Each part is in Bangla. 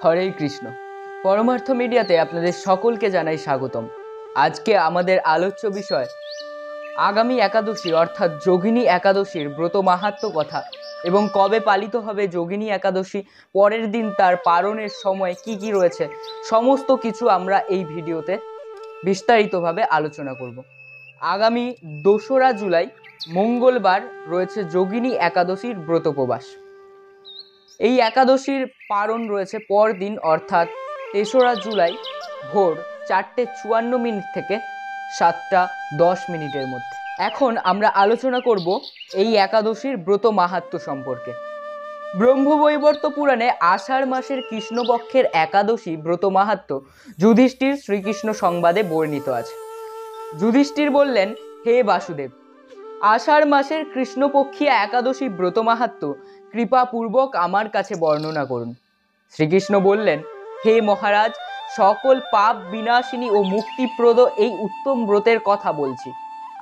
হরে কৃষ্ণ। পরমার্থ মিডিয়াতে আপনাদের সকলকে জানাই স্বাগতম। আজকে আমাদের আলোচ্য বিষয় আগামী একাদশী অর্থাৎ যোগিনী একাদশীর ব্রত মাহাত্ম্য কথা এবং কবে পালিত হবে যোগিনী একাদশী, পরের দিন তার পালনের সময় কি কি রয়েছে, সমস্ত কিছু আমরা এই ভিডিওতে বিস্তারিতভাবে আলোচনা করব। আগামী 2রা জুলাই মঙ্গলবার রয়েছে যোগিনী একাদশীর ব্রত উপবাস। এই একাদশীর পালন রয়েছে পরদিন অর্থাৎ 3রা জুলাই ভোর 4:54 থেকে 7:10 মধ্যে। এখন আমরা আলোচনা করব এই একাদশীর ব্রত মাহাত্ম্য সম্পর্কে। ব্রহ্মবৈবর্ত পুরাণে আষাঢ় মাসের কৃষ্ণপক্ষের একাদশী ব্রত মাহাত্ম্য যুধিষ্ঠির শ্রীকৃষ্ণ সংবাদে বর্ণিত আছে। যুধিষ্ঠির বললেন, হে বাসুদেব, আষাঢ় মাসের কৃষ্ণপক্ষীয় একাদশী ব্রত মাহাত্ম্য কৃপাপূর্বক আমার কাছে বর্ণনা করুন। শ্রীকৃষ্ণ বললেন, হে মহারাজ, সকল পাপ বিনাশিনী ও মুক্তিপ্রদ এই উত্তম ব্রতের কথা বলছি,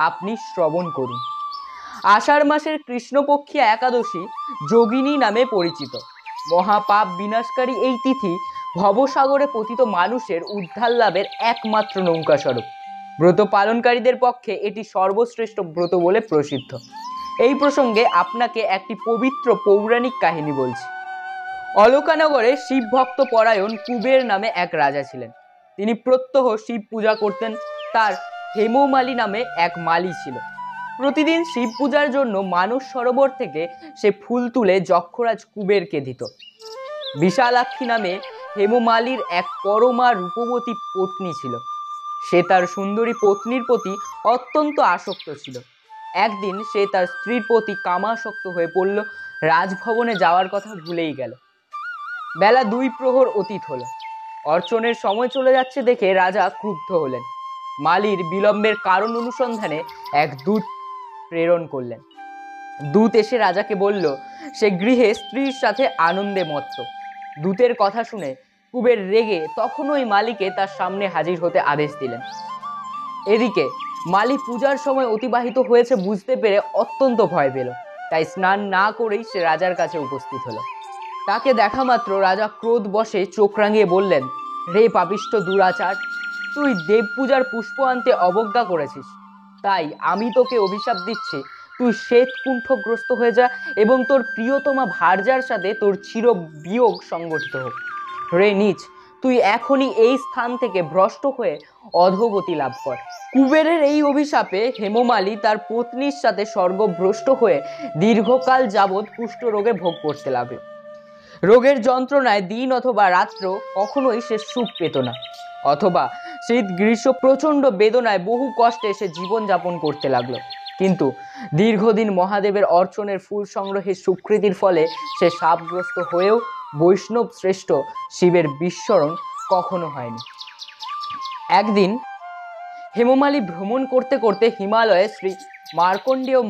আপনি শ্রবণ করুন। আষাঢ় মাসের কৃষ্ণপক্ষীয় একাদশী যোগিনী নামে পরিচিত। মহাপাপ বিনাশকারী এই তিথি ভবসাগরে পতিত মানুষের উদ্ধার লাভের একমাত্র নৌকা স্বরূপ। ব্রত পালনকারীদের পক্ষে এটি সর্বশ্রেষ্ঠ ব্রত বলে প্রসিদ্ধ। এই প্রসঙ্গে আপনাকে একটি পবিত্র পৌরাণিক কাহিনী বলছি। অলকানগরে শিব ভক্ত পরায়ণ কুবের নামে এক রাজা ছিলেন। তিনি প্রত্যহ শিব পূজা করতেন। তার হেমমালী নামে এক মালী ছিল। প্রতিদিন শিব পূজার জন্য মানস সরোবর থেকে সে ফুল তুলে যক্ষরাজ কুবেরকে দিত। বিশালাক্ষী নামে হেমমালীর এক পরমা রূপবতী পত্নী ছিল। সে তার সুন্দরী পত্নীর প্রতি অত্যন্ত আসক্ত ছিল। একদিন সে তার স্ত্রীর প্রতি কামাসক্ত হয়ে পড়ল। রাজভবনে যাওয়ার কথা ভুলেই গেল। বেলা 2 প্রহর অতীত হলো। অর্চনের সময় চলে যাচ্ছে দেখে রাজা ক্রুদ্ধ হলেন। মালির বিলম্বের কারণ অনুসন্ধানে এক দূত প্রেরণ করলেন। দূত এসে রাজাকে বলল, সে গৃহে স্ত্রীর সাথে আনন্দে মত্ত। দূতের কথা শুনে কুবের রেগে তখনই মালিকে তার সামনে হাজির হতে আদেশ দিলেন। এদিকে মালি পূজার সময় অতিবাহিত হয়েছে বুঝতে পেরে অত্যন্ত ভয় পেল। তাই স্নান না করেই সে রাজার কাছে উপস্থিত হলো। তাকে দেখা মাত্র রাজা ক্রোধ বশে চোখ রাঙিয়ে বললেন, রে পাপিষ্ঠ দুরাচার, তুই দেব পূজার পুষ্প আনতে অবজ্ঞা করেছিস। তাই আমি তোকে অভিশাপ দিচ্ছি, তুই শ্বেতকুণ্ঠগ্রস্ত হয়ে যা এবং তোর প্রিয়তমা ভার্যার সাথে তোর চির বিয়োগ সংগঠিত হোক। রে নীচ, তুই এখনই এই স্থান থেকে ভ্রষ্ট হয়ে অধোগতি লাভ কর। কুবেরের এই অভিশাপে হেমমালী তার পত্নীর সাথে স্বর্গভ্রষ্ট হয়ে দীর্ঘকাল যাবৎ কুষ্ঠ রোগে ভোগ করতে লাগলো। রোগের যন্ত্রণায় দিন অথবা রাত্র কখনোই সে সুখ পেত না, অথবা শীত গ্রীষ্ম প্রচণ্ড বেদনায় বহু কষ্টে সে জীবনযাপন করতে লাগলো। কিন্তু দীর্ঘদিন মহাদেবের অর্চনের ফুল সংগ্রহের স্বীকৃতির ফলে সে শাপগ্রস্ত হয়েও বৈষ্ণব শ্রেষ্ঠ শিবের বিস্মরণ কখনো হয়নি। একদিন হেমমালী ভ্রমণ করতে করতে হিমালয়ে শ্রী মার্কণ্ডেয়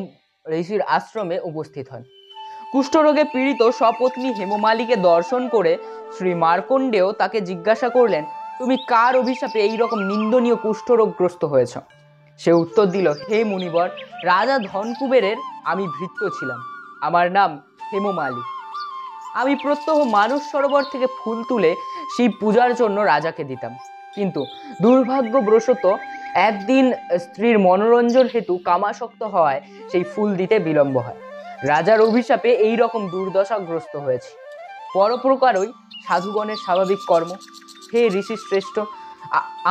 ঋষির আশ্রমে উপস্থিত হন। কুষ্ঠরোগে পীড়িত সপত্নী হেমমালীকে দর্শন করে শ্রী মার্কণ্ডেয় তাকে জিজ্ঞাসা করলেন, তুমি কার অভিশাপে এইরকম নিন্দনীয় কুষ্ঠরোগগ্রস্ত হয়েছ? সে উত্তর দিল, হে মুনিবর, রাজা ধনকুবেরের আমি ভৃত্য ছিলাম। আমার নাম হেমমালী। আমি প্রত্যহ মানস সরোবর থেকে ফুল তুলে শিব পূজার জন্য রাজাকে দিতাম। কিন্তু দুর্ভাগ্যবশত একদিন স্ত্রীর মনোরঞ্জন হেতু কামাসক্ত হওয়ায় সেই ফুল দিতে বিলম্ব হয়। রাজার অভিশাপে এই রকম দুর্দশাগ্রস্ত হয়েছে। পরপ্রকারই সাধুগণের স্বাভাবিক কর্ম। হে ঋষি শ্রেষ্ঠ,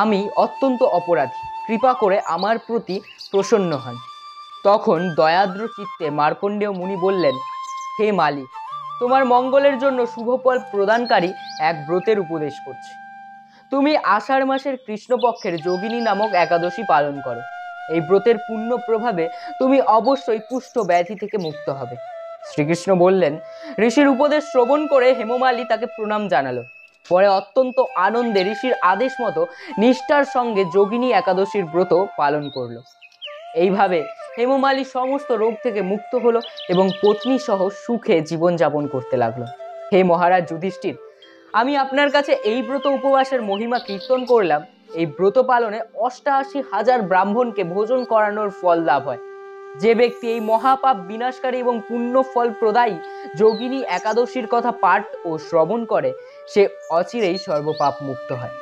আমি অত্যন্ত অপরাধী, কৃপা করে আমার প্রতি প্রসন্ন হন। তখন দয়াদ্র চিত্তে মার্কণ্ডেয় মুনি বললেন, হে মালী, তোমার মঙ্গলের জন্য শুভফল প্রদানকারী এক ব্রতের উপদেশ করছি। তুমি আষাঢ় মাসের কৃষ্ণপক্ষের যোগিনী নামক একাদশী পালন করো। এই ব্রতের পুণ্য প্রভাবে তুমি অবশ্যই কুষ্ঠ ব্যাধি থেকে মুক্ত হবে। শ্রীকৃষ্ণ বললেন। ঋষির উপদেশ শ্রবণ করে হেমমালী তাকে প্রণাম জানালো। পরে অত্যন্ত আনন্দে ঋষির আদেশ মতো নিষ্ঠার সঙ্গে যোগিনী একাদশীর ব্রত পালন করলো। এইভাবে হেমমালী সমস্ত রোগ থেকে মুক্ত হলো এবং পত্নী সহ সুখে জীবনযাপন করতে লাগলো। হে মহারাজ যুধিষ্ঠির, আমি আপনার কাছে এই ব্রত উপবাসের মহিমা কীর্তন করলাম। এই ব্রত পালনে 88,000 ব্রাহ্মণকে ভোজন করানোর ফল লাভ হয়। যে ব্যক্তি এই মহাপাপ বিনাশকারী এবং পুণ্য ফল প্রদায়ী যোগিনী একাদশীর কথা পাঠ ও শ্রবণ করে, সে অচিরেই সর্বপাপ মুক্ত হয়।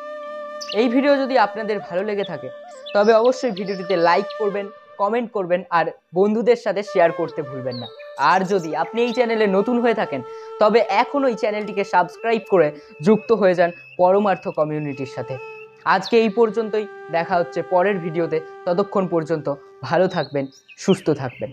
এই ভিডিও যদি আপনাদের ভালো লেগে থাকে তবে অবশ্যই ভিডিওটিতে লাইক করবেন, কমেন্ট করবেন আর বন্ধুদের সাথে শেয়ার করতে ভুলবেন না। আর যদি আপনি এই চ্যানেলে নতুন হয়ে থাকেন তবে এখনও এই চ্যানেলটিকে সাবস্ক্রাইব করে যুক্ত হয়ে যান পরমার্থ কমিউনিটির সাথে। আজকে এই পর্যন্তই, দেখা হচ্ছে পরের ভিডিওতে। ততক্ষণ পর্যন্ত ভালো থাকবেন, সুস্থ থাকবেন।